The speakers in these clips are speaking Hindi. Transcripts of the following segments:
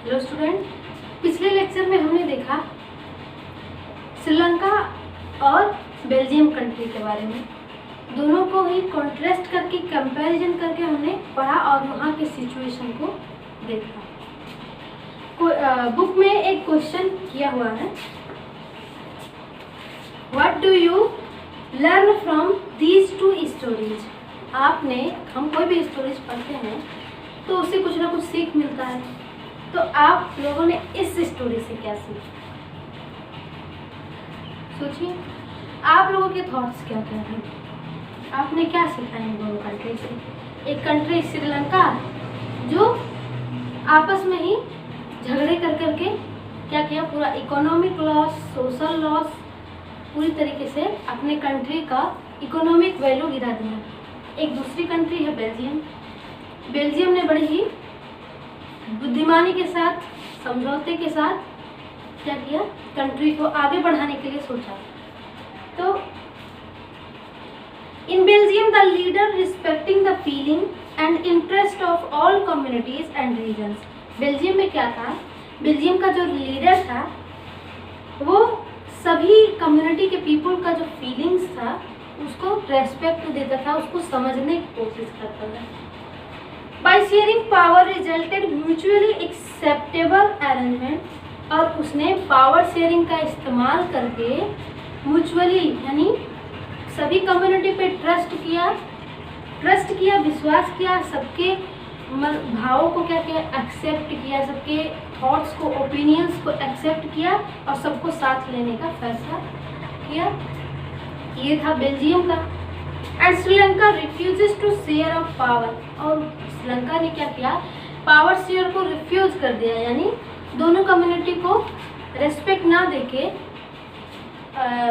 हेलो स्टूडेंट, पिछले लेक्चर में हमने देखा श्रीलंका और बेल्जियम कंट्री के बारे में। दोनों को ही कॉन्ट्रास्ट करके कंपैरिजन करके हमने पढ़ा और वहाँ के सिचुएशन को देखा। बुक में एक क्वेश्चन किया हुआ है, what do you learn from these two stories. हम कोई भी स्टोरीज पढ़ते हैं तो उससे कुछ ना कुछ सीख मिलता है। तो आप लोगों ने इस स्टोरी से क्या सीखा, सोचिए। आप लोगों के थॉट्स क्या क्या हैं, आपने क्या सीखा इन दोनों कंट्री से। एक कंट्री श्रीलंका जो आपस में ही झगड़े कर करके क्या किया, पूरा इकोनॉमिक लॉस, सोशल लॉस, पूरी तरीके से अपने कंट्री का इकोनॉमिक वैल्यू गिरा दिया। एक दूसरी कंट्री है बेल्जियम। बेल्जियम ने बड़ी ही बुद्धिमानी के साथ, समझौते के साथ क्या किया, कंट्री को आगे बढ़ाने के लिए सोचा। तो in Belgium the leader respecting the feeling and interest of all communities and regions. Belgium में क्या था, बेल्जियम का जो लीडर था वो सभी कम्युनिटी के पीपल का जो फीलिंग्स था उसको रेस्पेक्ट देता था, उसको समझने की कोशिश करता था। By sharing power resulted mutually acceptable arrangement. और उसने पावर शेयरिंग का इस्तेमाल करके म्यूचुअली यानी सभी कम्युनिटी पे ट्रस्ट किया, विश्वास किया, सबके भावों को क्या किया, एक्सेप्ट किया, सबके थॉट्स को, ओपिनियंस को एक्सेप्ट किया और सबको साथ लेने का फैसला किया। ये था बेल्जियम का। And Sri Lanka refuses to share of power. और श्रीलंका ने क्या किया, पावर शेयर को रिफ्यूज कर दिया, यानी दोनों कम्युनिटी को रेस्पेक्ट ना देके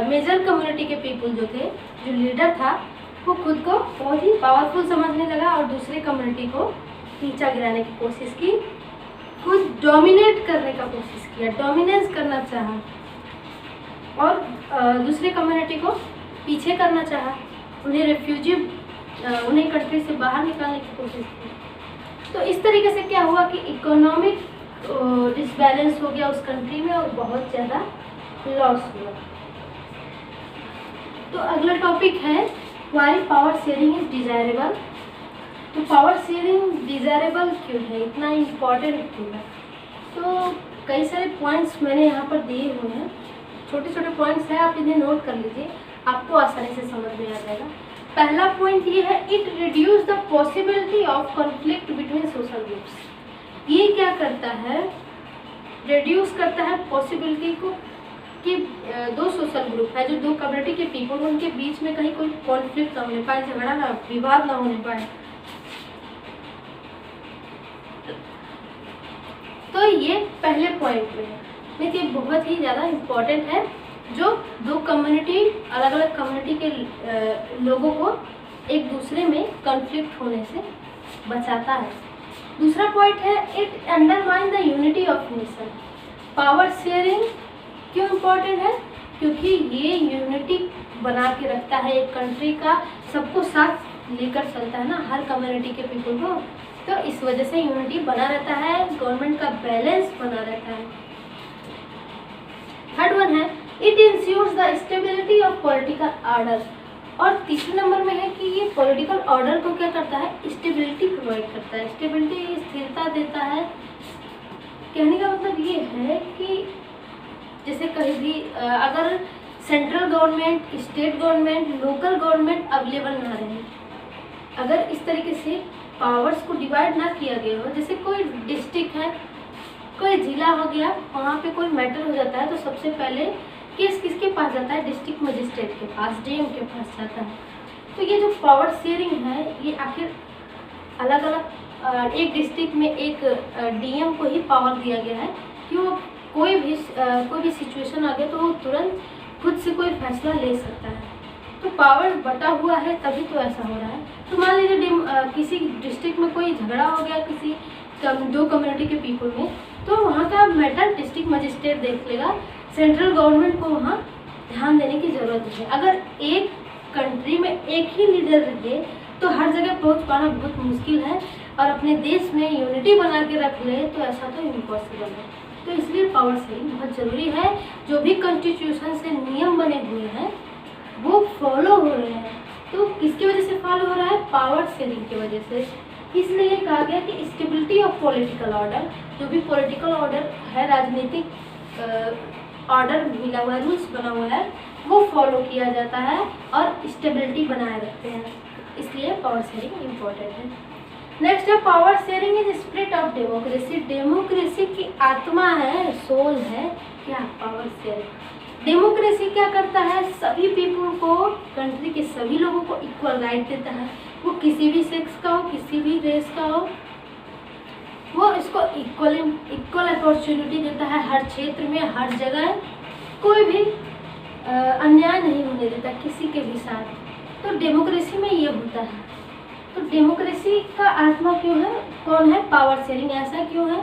मेजर कम्युनिटी के पीपल जो थे, जो लीडर था, वो खुद को बहुत ही पावरफुल समझने लगा और दूसरे कम्युनिटी को नीचा गिराने की कोशिश की, खुद डोमिनेट करने का कोशिश किया, डोमिनेंस करना चाहा और दूसरे कम्युनिटी को पीछे करना चाहा, उन्हें कंट्री से बाहर निकालने की कोशिश की। तो इस तरीके से क्या हुआ कि इकोनॉमिक डिसबैलेंस हो गया उस कंट्री में और बहुत ज़्यादा लॉस हुआ। तो अगला टॉपिक है why power sharing is desirable. तो पावर शेयरिंग डिजायरेबल क्यों है, इतना इम्पॉर्टेंट क्यों है। तो कई सारे पॉइंट्स मैंने यहाँ पर दिए हुए हैं, छोटे छोटे पॉइंट्स हैं, आप इन्हें नोट कर लीजिए, आपको आसानी से समझ में आ जाएगा। पहला पॉइंट ये है, it reduce the possibility of conflict between social groups. ये क्या करता है, रिड्यूस करता है पॉसिबिलिटी को कि दो सोशल ग्रुप है, जो दो कम्युनिटी के पीपल, उनके बीच में कहीं कोई कॉन्फ्लिक्ट ना होने पाए, झगड़ा ना, विवाद ना होने पाए। तो ये पहले पॉइंट में है, लेकिन बहुत ही ज़्यादा इम्पोर्टेंट है, जो दो कम्युनिटी, अलग अलग कम्युनिटी के लोगों को एक दूसरे में कॉन्फ्लिक्ट होने से बचाता है। दूसरा पॉइंट है, it undermine the unity of nation. Power sharing क्यों इम्पोर्टेंट है, क्योंकि ये यूनिटी बना के रखता है एक कंट्री का, सबको साथ लेकर चलता है ना, हर कम्युनिटी के पीपल को। तो इस वजह से यूनिटी बना रहता है, गवर्नमेंट का बैलेंस बना रहता है। थर्ड वन है, it insures the stability of political order. और तीसरे नंबर में है कि ये पॉलिटिकल ऑर्डर को क्या करता है, स्टेबिलिटी प्रोवाइड करता है, स्टेबिलिटी, स्थिरता देता है। कहने का मतलब ये है कि जैसे कहीं भी अगर central government, state government, local government available ना रहे, अगर इस तरीके से पावर्स को डिवाइड ना किया गया हो, जैसे कोई डिस्ट्रिक्ट है, कोई जिला हो गया, वहाँ पे कोई मैटर हो जाता है तो सबसे पहले केस किसके पास जाता है, डिस्ट्रिक्ट मजिस्ट्रेट के पास, डीएम के पास जाता है। तो ये जो पावर शेयरिंग है, ये आखिर अलग अलग एक डिस्ट्रिक्ट में एक डीएम को ही पावर दिया गया है कि वो कोई भी सिचुएशन आ गया तो वो तुरंत खुद से कोई फैसला ले सकता है। तो पावर बटा हुआ है तभी तो ऐसा हो रहा है। तो मान लीजिए किसी डिस्ट्रिक्ट में कोई झगड़ा हो गया किसी दो कम्युनिटी के पीपल में, तो वहाँ का मैटर डिस्ट्रिक्ट मजिस्ट्रेट देख लेगा, सेंट्रल गवर्नमेंट को वहाँ ध्यान देने की ज़रूरत है। अगर एक कंट्री में एक ही लीडर रहे तो हर जगह पहुंच पाना बहुत मुश्किल है, और अपने देश में यूनिटी बना के रख ले तो ऐसा तो इम्पॉसिबल है। तो इसलिए पावर शेयरिंग बहुत ज़रूरी है। जो भी कॉन्स्टिट्यूशन से नियम बने हुए हैं वो फॉलो हो रहे हैं, तो किसकी वजह से फॉलो हो रहा है? पावर शेयरिंग की वजह से। इसलिए कहा गया कि स्टेबिलिटी ऑफ पॉलिटिकल ऑर्डर, जो भी पॉलिटिकल ऑर्डर है, राजनीतिक ऑर्डर मिला हुआ है, रूल्स बना हुआ है, वो फॉलो किया जाता है और स्टेबिलिटी बनाए रखते हैं, इसलिए पावर शेयरिंग इम्पोर्टेंट है। नेक्स्ट है power sharing is spirit of democracy. Democracy की आत्मा है, सोल है क्या? Power sharing. डेमोक्रेसी क्या करता है? सभी पीपल को, कंट्री के सभी लोगों को इक्वल राइट देता है, वो किसी भी सेक्स का हो, किसी भी रेस का हो, वो इसको इक्वल अपॉर्चुनिटी देता है। हर क्षेत्र में, हर जगह कोई भी अन्याय नहीं होने देता किसी के भी साथ। तो डेमोक्रेसी में ये होता है। तो डेमोक्रेसी का आत्मा क्यों है? कौन है? Power sharing. ऐसा क्यों है?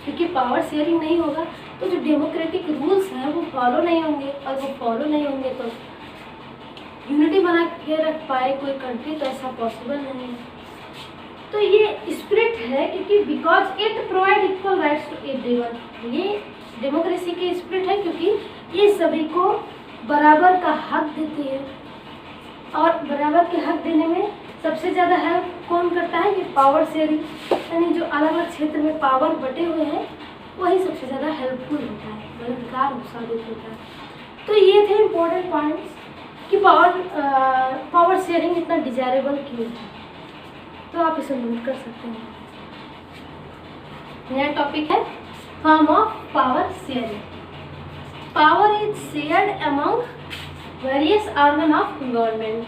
क्योंकि पावर शेयरिंग नहीं होगा तो जो डेमोक्रेटिक रूल्स हैं वो फॉलो नहीं होंगे, और वो फॉलो नहीं होंगे तो यूनिटी बना के रख पाए कोई कंट्री, तो ऐसा पॉसिबल नहीं है। तो ये स्पिरिट है क्योंकि because it provide equal rights to everyone. ये डेमोक्रेसी की स्पिरिट है क्योंकि ये सभी को बराबर का हक देती है, और बराबर के हक देने में सबसे ज़्यादा हेल्प कौन करता है? ये पावर शेयरिंग, यानी जो अलग अलग क्षेत्र में पावर बटे हुए हैं वही सबसे ज़्यादा हेल्पफुल होता है, मददगार साबित होता है। तो ये थे इम्पोर्टेंट पॉइंट्स कि पावर शेयरिंग इतना डिजायरेबल क्यों है, तो आप इसे नोट कर सकते हैं। नया टॉपिक है form of power sharing. Power is shared among various organ of government.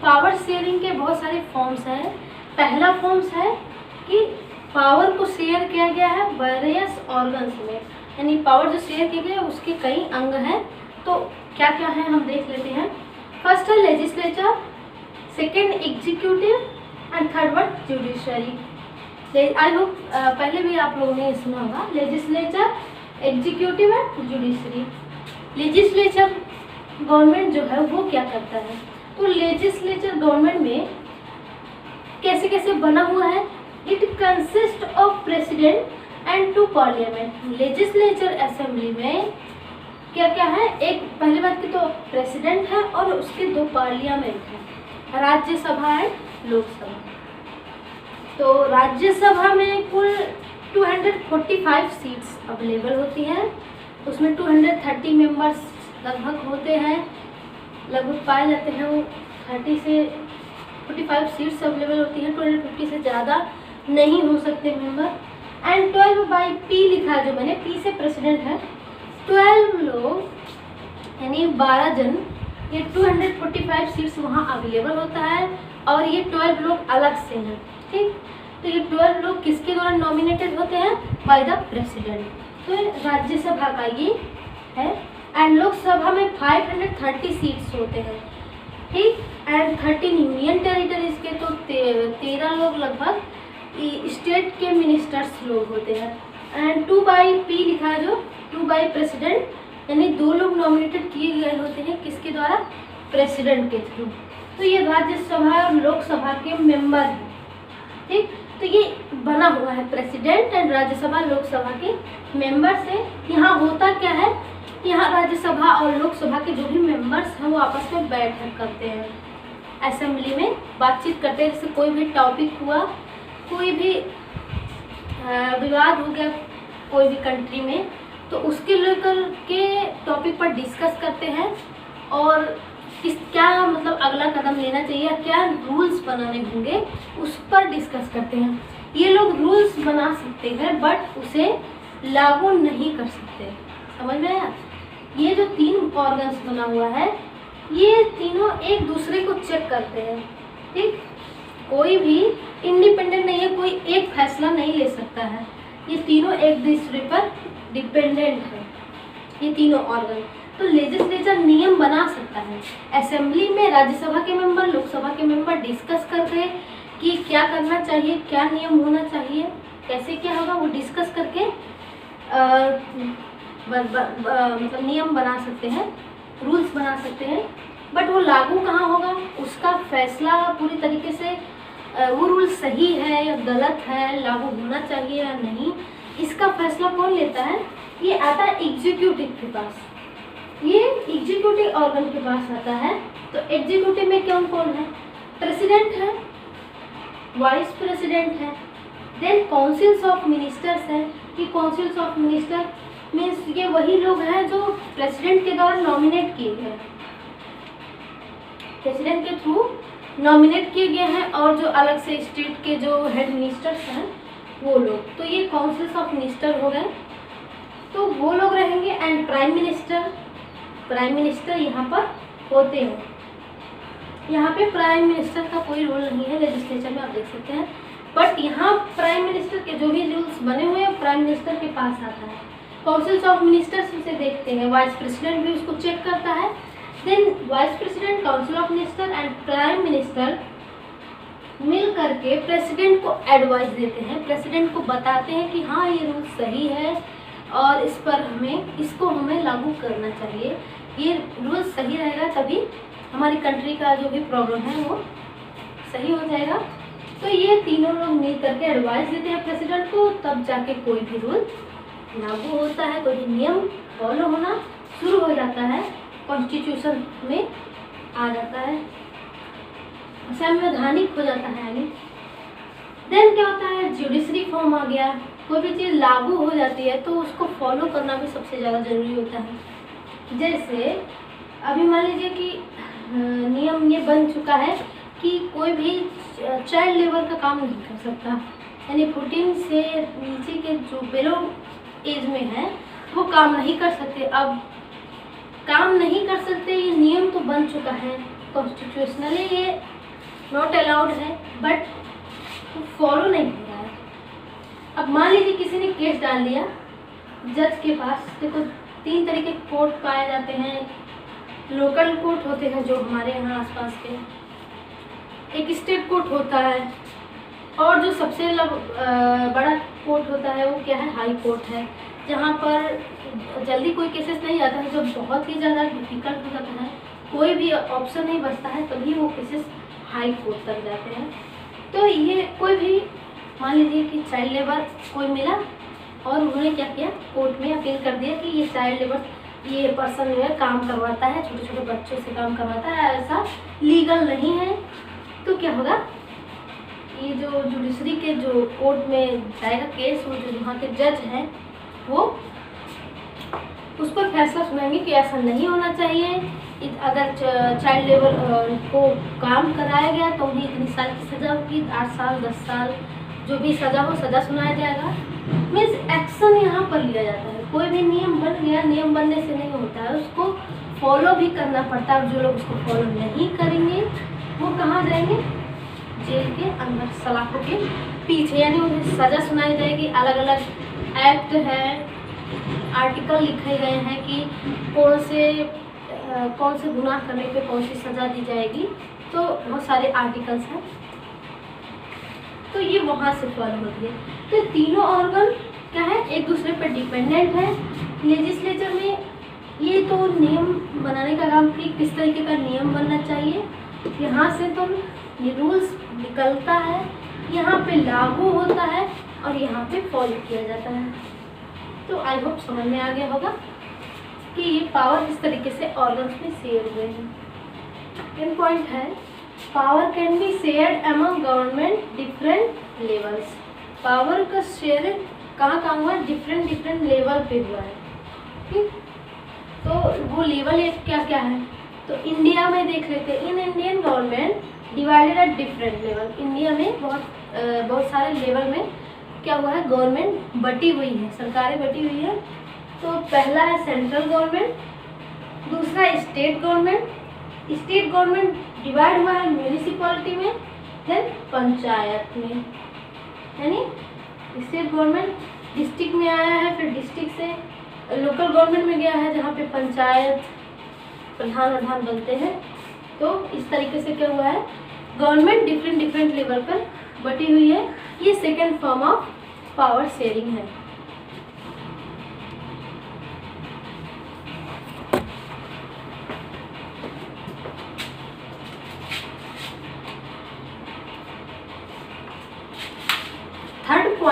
Power sharing के बहुत सारे फॉर्म्स हैं। पहला फॉर्म्स है कि पावर को शेयर किया गया है वेरियस ऑर्गन्स में, यानी पावर जो शेयर किया गया है उसके कई अंग हैं। तो क्या क्या है हम देख लेते हैं। फर्स्ट है legislature, second executive, and third one judiciary. I hope पहले भी आप लोगों ने सुना होगा, legislature, executive and judiciary. Legislature government जो है वो क्या करता है? तो लेजिस्लेचर गवर्नमेंट में कैसे कैसे बना हुआ है? It consist of president and 2 parliament. Legislature assembly में क्या क्या है? एक पहली बात की तो प्रेसिडेंट है और उसके 2 पार्लियामेंट हैं, राज्यसभा एंड लोकसभा। तो राज्यसभा में कुल 245 सीट्स अवेलेबल होती हैं, उसमें 230 मेंबर्स लगभग होते हैं, लगभग पाए जाते हैं। वो 30 से 45 सीट्स अवेलेबल होती हैं, 250 से ज़्यादा नहीं हो सकते मेंबर। एंड 12/P लिखा है जो मैंने, P से प्रेसिडेंट है। 12 लोग यानी 12 जन, ये 245 सीट्स वहाँ अवेलेबल होता है, और ये 12 लोग अलग से हैं, ठीक। तो ये 12 लोग किसके द्वारा नॉमिनेटेड होते हैं? By the president. तो राज्यसभा का ये है। एंड लोकसभा में 530 सीट्स होते हैं, ठीक। एंड 13 यूनियन टेरिटरीज के, तो 13 लोग लगभग स्टेट के मिनिस्टर्स लोग होते हैं। एंड 2/P लिखा है जो 2 प्रेसिडेंट, यानी 2 लोग नॉमिनेटेड किए गए होते हैं, किसके द्वारा? प्रेसिडेंट के थ्रू। तो ये राज्यसभा और लोकसभा के मेंबर हैं, ठीक। तो ये बना हुआ है प्रेसिडेंट एंड राज्यसभा लोकसभा के मेंबर से। यहाँ होता क्या है? यहाँ राज्यसभा और लोकसभा के जो भी मेंबर्स हैं वो आपस में बैठक करते हैं, असेंबली में बातचीत करते हैं। जैसे कोई भी टॉपिक हुआ, कोई भी विवाद हो गया कोई भी कंट्री में, तो उसके लेकर के टॉपिक पर डिस्कस करते हैं, और क्या मतलब अगला कदम लेना चाहिए, क्या रूल्स बनाने होंगे उस पर डिस्कस करते हैं। ये लोग रूल्स बना सकते हैं बट उसे लागू नहीं कर सकते, समझ में आया? ये जो 3 ऑर्गन्स बना हुआ है, ये तीनों एक दूसरे को चेक करते हैं, ठीक। कोई भी इंडिपेंडेंट नहीं है, कोई एक फैसला नहीं ले सकता है, ये तीनों एक दूसरे पर डिपेंडेंट है, ये तीनों ऑर्गन। तो लेजिस्लेचर नियम बना सकता है, असेंबली में राज्यसभा के मेंबर, लोकसभा के मेंबर डिस्कस करके कि क्या करना चाहिए, क्या नियम होना चाहिए, कैसे क्या होगा, वो डिस्कस करके मतलब नियम बना सकते हैं, रूल्स बना सकते हैं बट वो लागू कहाँ होगा, उसका फैसला पूरी तरीके से वो रूल सही है या गलत है, लागू होना चाहिए या नहीं, इसका फैसला कौन लेता है, ये आता है एग्जीक्यूटिव के पास, ये एग्जीक्यूटिव ऑर्गन के पास आता है। तो एग्जीक्यूटिव में कौन कौन है, प्रेसिडेंट है, वाइस प्रेसिडेंट है, देन काउंसिल्स ऑफ मिनिस्टर्स है, कि काउंसिल्स ऑफ मिनिस्टर मीन्स ये वही लोग हैं जो प्रेसिडेंट के द्वारा नॉमिनेट किए गए, प्रेसिडेंट के थ्रू नॉमिनेट किए गए हैं, और जो अलग से स्टेट के जो हेड मिनिस्टर्स हैं वो लोग, तो ये काउंसिल्स ऑफ मिनिस्टर हो गए, तो वो लोग रहेंगे। एंड प्राइम मिनिस्टर यहाँ पर होते हैं, यहाँ पे प्राइम मिनिस्टर का कोई रोल नहीं है लेजिस्लेचर में, आप देख सकते हैं, बट यहाँ प्राइम मिनिस्टर के जो भी रूल्स बने हुए हैं प्राइम मिनिस्टर के पास आता है। काउंसिल्स ऑफ मिनिस्टर्स उसे देखते हैं, वाइस प्रेसिडेंट भी उसको चेक करता है, then vice president, council of minister and prime minister मिल करके प्रेसिडेंट को एडवाइस देते हैं, प्रेसिडेंट को बताते हैं कि हाँ ये रूल सही है और इस पर इसको हमें लागू करना चाहिए, ये रूल सही रहेगा तभी हमारी कंट्री का जो भी प्रॉब्लम है वो सही हो जाएगा। तो ये तीनों लोग मिल करके एडवाइस देते हैं प्रेसिडेंट को, तब जाके कोई भी रूल लागू होता है, कोई भी नियम फॉलो होना शुरू हो जाता है, कॉन्स्टिट्यूशन में आ जाता है, संवैधानिक हो जाता है यानी। देन क्या होता है, जुडिशरी फॉर्म आ गया, कोई भी चीज़ लागू हो जाती है तो उसको फॉलो करना भी सबसे ज़्यादा ज़रूरी होता है। जैसे अभी मान लीजिए कि नियम ये बन चुका है कि कोई भी चाइल्ड लेबर का काम नहीं कर सकता, यानी 14 से नीचे के जो बिलो एज में है वो काम नहीं कर सकते। अब काम नहीं कर सकते, ये नियम तो बन चुका है, कॉन्स्टिट्यूशनली ये नॉट अलाउड है, बट फॉलो नहीं हो रहा है। अब मान लीजिए किसी ने केस डाल दिया जज के पास, देखो 3 तरीके के कोर्ट पाए जाते हैं, लोकल कोर्ट होते हैं जो हमारे यहाँ आसपास के, एक स्टेट कोर्ट होता है, और जो सबसे बड़ा कोर्ट होता है वो क्या है, हाई कोर्ट है, जहाँ पर जल्दी कोई केसेस नहीं आता है, जब बहुत ही ज़्यादा डिफिकल्ट हो जाता है, कोई भी ऑप्शन नहीं बचता है, तभी वो केसेस हाई कोर्ट तक जाते हैं। तो ये कोई भी मान लीजिए कि चाइल्ड लेबर कोई मिला और उन्होंने क्या किया, कोर्ट में अपील कर दिया कि ये चाइल्ड लेबर, ये पर्सन जो है काम करवाता है, छोटे छोटे बच्चों से काम करवाता है, ऐसा लीगल नहीं है, तो क्या होगा, ये जो जुडिशरी के जो कोर्ट में जाएगा केस, वो जो वहाँ के जज हैं वो उस पर फैसला सुनाएंगे कि ऐसा नहीं होना चाहिए, अगर चाइल्ड लेबर को काम कराया गया तो उन्हें इतनी साल की सज़ा होगी, 8 साल 10 साल जो भी सज़ा हो, सज़ा सुनाया जाएगा। मीन्स एक्शन यहाँ पर लिया जाता है। कोई भी नियम बन गया, नियम बनने से नहीं होता है, उसको फॉलो भी करना पड़ता है, और जो लोग उसको फॉलो नहीं करेंगे वो कहाँ जाएंगे, जेल के अंदर, सलाखों के पीछे, यानी उन्हें सज़ा सुनाई जाएगी। अलग अलग एक्ट है, आर्टिकल लिखे गए हैं कि कौन से गुनाह करने पे कौन सी सज़ा दी जाएगी, तो बहुत सारे आर्टिकल्स हैं, तो ये वहाँ से फॉलो होती है। तो तीनों ऑर्गन क्या है, एक दूसरे पर डिपेंडेंट है। लेजिस्लेचर में ये तो नियम बनाने का काम कि किस तरीके का नियम बनना चाहिए, यहाँ से तो ये रूल्स निकलता है, यहाँ पे लागू होता है और यहाँ पे फॉलो किया जाता है। तो आई होप समझ में आ गया होगा कि ये पावर किस तरीके से ऑर्गन्स में शेयर हुए हैं। इन पॉइंट है, power can be shared among government different levels. Power का शेयर कहाँ कहाँ हुआ है, डिफरेंट लेवल पे हुआ है, ठीक। तो वो लेवल क्या क्या है, तो इंडिया में देख लेते हैं, in Indian government divided at different level. India में बहुत सारे लेवल में क्या हुआ है, गवर्नमेंट बटी हुई है, सरकारें बटी हुई है। तो पहला है सेंट्रल गवर्नमेंट, दूसरा state government. State government divide हुआ है म्यूनिसिपैलिटी में, देन पंचायत में, यानी स्टेट गवर्नमेंट डिस्ट्रिक्ट में आया है, फिर डिस्ट्रिक्ट से लोकल गवर्नमेंट में गया है, जहाँ पे पंचायत प्रधान बनते हैं। तो इस तरीके से क्या हुआ है, गवर्नमेंट डिफरेंट लेवल पर बटी हुई है। ये second form of power sharing है।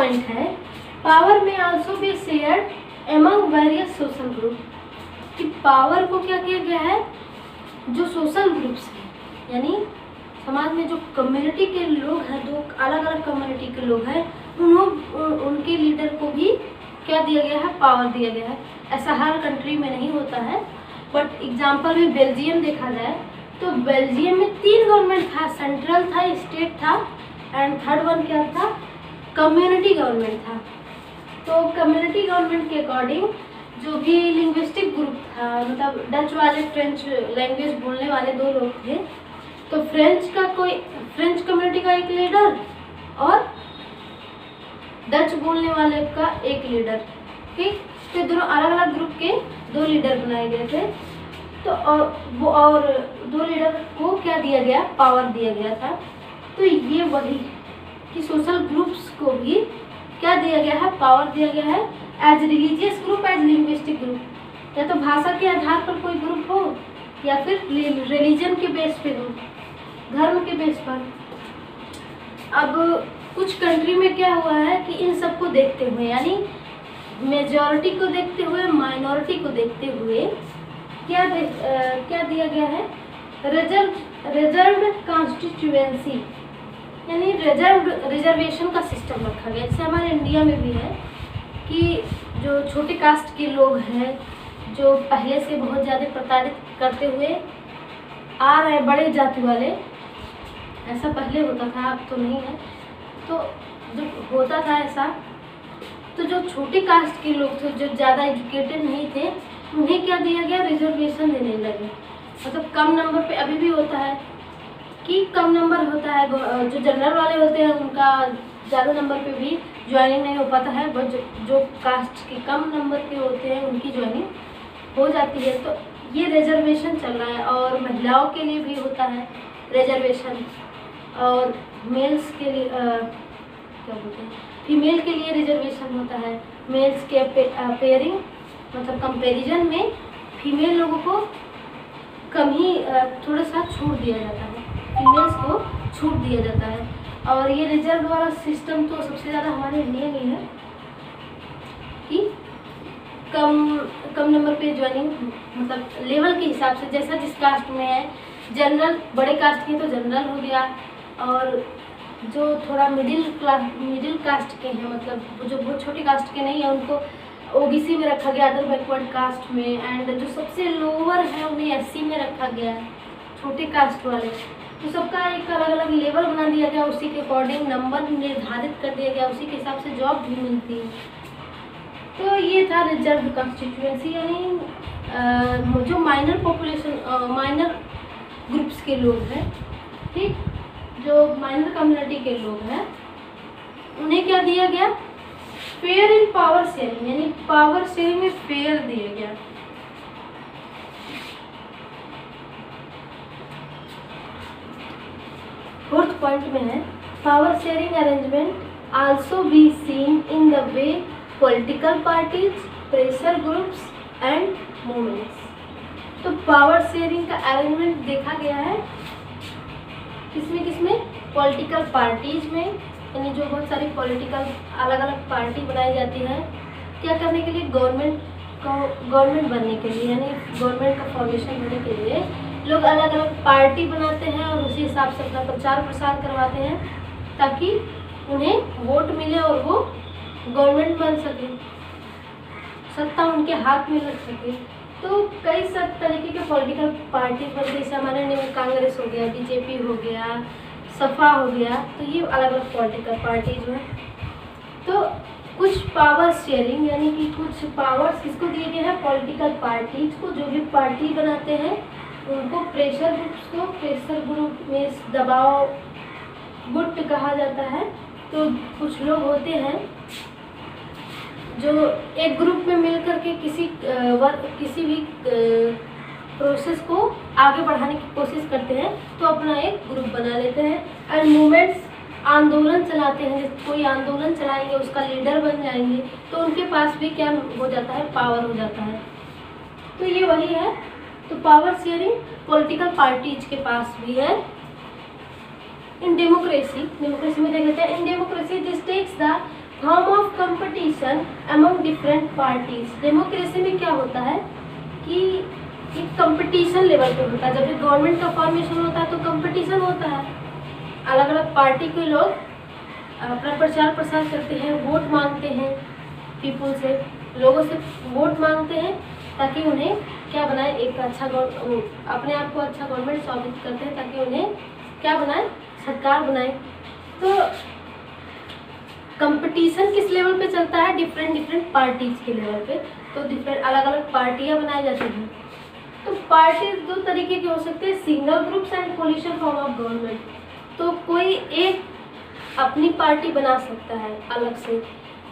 पॉइंट है, पावर में also be shared among various social group, कि पावर को क्या किया गया है, जो सोशल ग्रुप्स हैं यानी समाज में जो कम्युनिटी के लोग हैं, दो अलग अलग कम्युनिटी के लोग हैं, उनके लीडर को भी क्या दिया गया है, पावर दिया गया है। ऐसा हर कंट्री में नहीं होता है, बट एग्जांपल में बेल्जियम देखा जाए तो बेल्जियम में 3 गवर्नमेंट था, सेंट्रल था, स्टेट था, एंड थर्ड वन क्या था, कम्युनिटी गवर्नमेंट था। तो कम्युनिटी गवर्नमेंट के अकॉर्डिंग जो भी लिंग्विस्टिक ग्रुप था, मतलब डच वाले फ्रेंच लैंग्वेज बोलने वाले 2 लोग थे, तो फ्रेंच कम्युनिटी का एक लीडर और डच बोलने वाले का एक लीडर, ठीक। तो दोनों अलग अलग ग्रुप के 2 लीडर बनाए गए थे। तो और 2 लीडर को क्या दिया गया, पावर दिया गया था। तो ये वही कि सोशल ग्रुप्स को भी क्या दिया गया है, पावर दिया गया है, as religious group, as linguistic group. या तो भाषा के आधार पर कोई ग्रुप हो या फिर रिलीजन के बेस पे हो, धर्म के बेस पर। अब कुछ कंट्री में क्या हुआ है कि इन सबको देखते हुए, यानी मेजॉरिटी को देखते हुए, माइनॉरिटी को देखते हुए क्या दिया गया है, रिजर्व्ड कॉन्स्टिट्यूएंसी, यानी रिजर्वेशन का सिस्टम रखा गया। जैसे हमारे इंडिया में भी है कि जो छोटे कास्ट के लोग हैं, जो पहले से बहुत ज़्यादा प्रताड़ित करते हुए आ रहे बड़े जाति वाले, ऐसा पहले होता था, अब तो नहीं है। तो जब होता था ऐसा, तो जो छोटे कास्ट के लोग थे, जो ज़्यादा एजुकेटेड नहीं थे, उन्हें क्या दिया गया, रिजर्वेशन देने लगे। मतलब कम नंबर पे अभी भी होता है कि कम नंबर होता है, जो जनरल वाले होते हैं उनका ज़्यादा नंबर पे भी ज्वाइनिंग नहीं हो पाता है, बट जो कास्ट के कम नंबर के होते हैं उनकी ज्वाइनिंग हो जाती है। तो ये रिजर्वेशन चल रहा है। और महिलाओं के लिए भी होता है रिजर्वेशन, और मेल्स के लिए क्या बोलते हैं, फीमेल के लिए रिजर्वेशन होता है। मेल्स के पेयरिंग मतलब कंपैरिजन में फीमेल लोगों को कम ही थोड़ा सा छूट दिया जाता है, फीमेल्स को छूट दिया जाता है। और ये रिजर्व वाला सिस्टम तो सबसे ज़्यादा हमारे इंडिया में है कि कम नंबर पे ज्वाइनिंग, मतलब लेवल के हिसाब से, जैसा जिस कास्ट में है। जनरल बड़े कास्ट के तो जनरल हो गया, और जो थोड़ा मिडिल कास्ट के हैं, मतलब जो बहुत छोटे कास्ट के नहीं है, उनको ओबीसी में रखा गया, अदर बैकवर्ड कास्ट में। एंड जो सबसे लोअर है उन्हें एससी में रखा गया है, छोटे कास्ट वाले। तो सबका एक अलग अलग लेवल बना दिया गया, उसी के अकॉर्डिंग नंबर निर्धारित कर दिया गया, उसी के हिसाब से जॉब भी मिलती है। तो ये था रिजर्व कॉन्स्टिट्यूएंसी, यानी जो माइनर पॉपुलेशन, माइनर ग्रुप्स के लोग हैं, ठीक, जो माइनर कम्युनिटी के लोग हैं, उन्हें क्या दिया गया, फेयर इन पावर शेयरिंग, यानी पावर शेयरिंग में फेयर दिया गया। फोर्थ पॉइंट में है, power sharing arrangement also be seen in the way political parties, pressure groups and movements. तो पावर शेयरिंग का अरेंजमेंट देखा गया है किसमें, पॉलिटिकल पार्टीज में, यानी जो बहुत सारी पॉलिटिकल अलग अलग पार्टी बनाई जाती है, क्या करने के लिए, गवर्नमेंट बनने के लिए, यानी गवर्नमेंट का फॉर्मेशन होने के लिए लोग अलग अलग पार्टी बनाते हैं और उसी हिसाब से अपना प्रचार प्रसार करवाते हैं, ताकि उन्हें वोट मिले और वो गवर्नमेंट बन सके, सत्ता उनके हाथ में लग सके। तो कई सब तरीके के पॉलिटिकल पार्टीज बनते हैं, जैसे हमारे इंडिया में कांग्रेस हो गया, बीजेपी हो गया, सपा हो गया। तो ये अलग अलग पॉलिटिकल पार्टीज हैं। तो कुछ पावर शेयरिंग, यानी कि कुछ पावर्स किसको दिए गए हैं, पॉलिटिकल पार्टीज को, जो भी पार्टी बनाते हैं उनको, प्रेशर ग्रुप्स को, प्रेशर ग्रुप में दबाव गुट कहा जाता है। तो कुछ लोग होते हैं जो एक ग्रुप में मिलकर के किसी भी प्रोसेस को आगे बढ़ाने की कोशिश करते हैं, तो अपना एक ग्रुप बना लेते हैं। एंड मूवमेंट्स, आंदोलन चलाते हैं, जैसे कोई आंदोलन चलाएंगे उसका लीडर बन जाएंगे, तो उनके पास भी क्या हो जाता है, पावर हो जाता है। तो ये वही है। तो पावर शेयरिंग पॉलिटिकल पार्टीज के पास भी है। इन डेमोक्रेसी में देख लेते हैं, in democracy this takes the form of competition among different parties. डेमोक्रेसी में क्या होता है कि एक कंपटीशन लेवल पे होता है। जब भी गवर्नमेंट का फॉर्मेशन होता है तो कंपटीशन होता है, अलग अलग पार्टी के लोग अपना प्रचार प्रसार करते हैं, वोट मांगते हैं, पीपुल से, लोगों से वोट मांगते हैं ताकि उन्हें क्या बनाए, एक अच्छा अपने आप को अच्छा गवर्नमेंट साबित करते हैं ताकि उन्हें क्या बनाए, सरकार बनाए। तो कंपटीशन किस लेवल पे चलता है, डिफरेंट पार्टीज के लेवल पे। तो डिफरेंट अलग अलग पार्टियां बनाई जाती हैं। तो पार्टी दो तरीके के हो सकते हैं, single groups and coalition form of government. तो कोई एक अपनी पार्टी बना सकता है अलग से,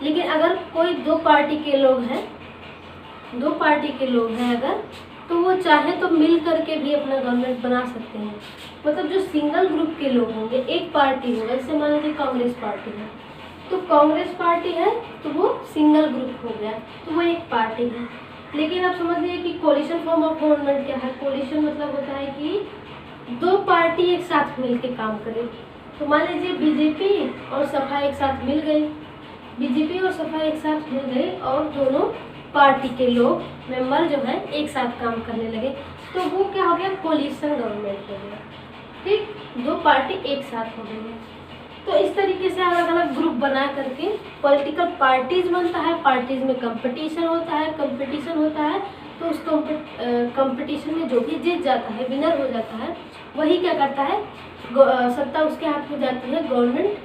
लेकिन अगर कोई दो पार्टी के लोग हैं अगर, तो वो चाहे तो मिल करके भी अपना गवर्नमेंट बना सकते हैं। मतलब जो सिंगल ग्रुप के लोग होंगे, एक पार्टी होगा, जैसे मान लीजिए कांग्रेस पार्टी है, तो कांग्रेस पार्टी है तो वो सिंगल ग्रुप हो गया, तो वो एक पार्टी है। लेकिन आप समझ लीजिए कि कोलिशन फॉर्म ऑफ गवर्नमेंट क्या है। कोलिशन मतलब होता है कि दो पार्टी एक साथ मिलके काम करे। तो मान लीजिए बीजेपी और सपा एक साथ मिल गई, और दोनों पार्टी के लोग मेंबर जो है एक साथ काम करने लगे, तो वो क्या हो गया, कोलिशन गवर्नमेंट हो गया। ठीक, दो पार्टी एक साथ हो गई है। तो इस तरीके से अलग अलग ग्रुप बना करके पॉलिटिकल पार्टीज बनता है। पार्टीज में कंपटीशन होता है, तो उस कंपटीशन में जो भी जीत जाता है, विनर हो जाता है, वही क्या करता है, सत्ता उसके हाथ में जाती है, गवर्नमेंट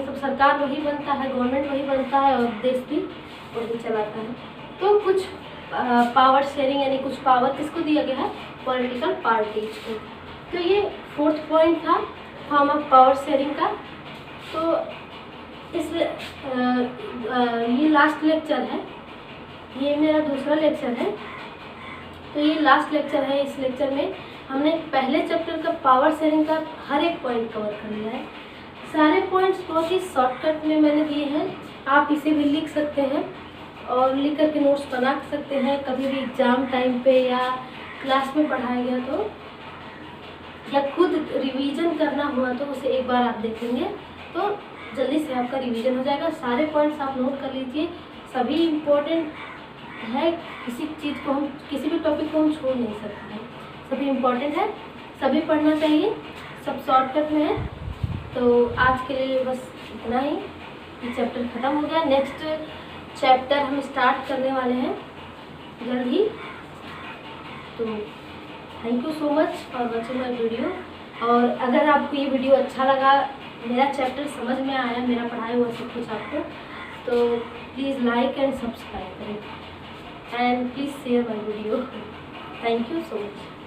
सब सरकार वही बनता है, गवर्नमेंट वही बनता है, और देश भी वही चलाता है। तो कुछ पावर शेयरिंग यानी कुछ पावर किसको दिया गया है, पॉलिटिकल पार्टीज को। तो ये 4th पॉइंट था फॉर्म ऑफ पावर शेयरिंग का। तो इस ये लास्ट लेक्चर है, ये मेरा दूसरा लेक्चर है। तो ये लास्ट लेक्चर है। इस लेक्चर में हमने पहले चैप्टर का पावर शेयरिंग का हर एक पॉइंट कवर कर लिया है। सारे पॉइंट्स बहुत ही शॉर्टकट में मैंने दिए हैं, आप इसे भी लिख सकते हैं और लिख करके नोट्स बना सकते हैं। कभी भी एग्ज़ाम टाइम पे या क्लास में पढ़ाया गया तो, या खुद रिवीजन करना हुआ तो उसे एक बार आप देखेंगे तो जल्दी से आपका रिवीजन हो जाएगा। सारे पॉइंट्स आप नोट कर लीजिए, सभी इम्पोर्टेंट है। किसी चीज़ को हम, किसी भी टॉपिक को हम छोड़ नहीं सकते हैं, सभी इम्पोर्टेंट है, सभी पढ़ना चाहिए, सब शॉर्टकट में है। तो आज के लिए बस इतना ही, ये चैप्टर ख़त्म हो गया। नेक्स्ट चैप्टर हम स्टार्ट करने वाले हैं जल्द ही। तो thank you so much for watching my video. और अगर आपको ये वीडियो अच्छा लगा, मेरा चैप्टर समझ में आया, मेरा पढ़ाया हुआ सब कुछ आपको, तो प्लीज़ लाइक एंड सब्सक्राइब करें, and please share my video. Thank you so much.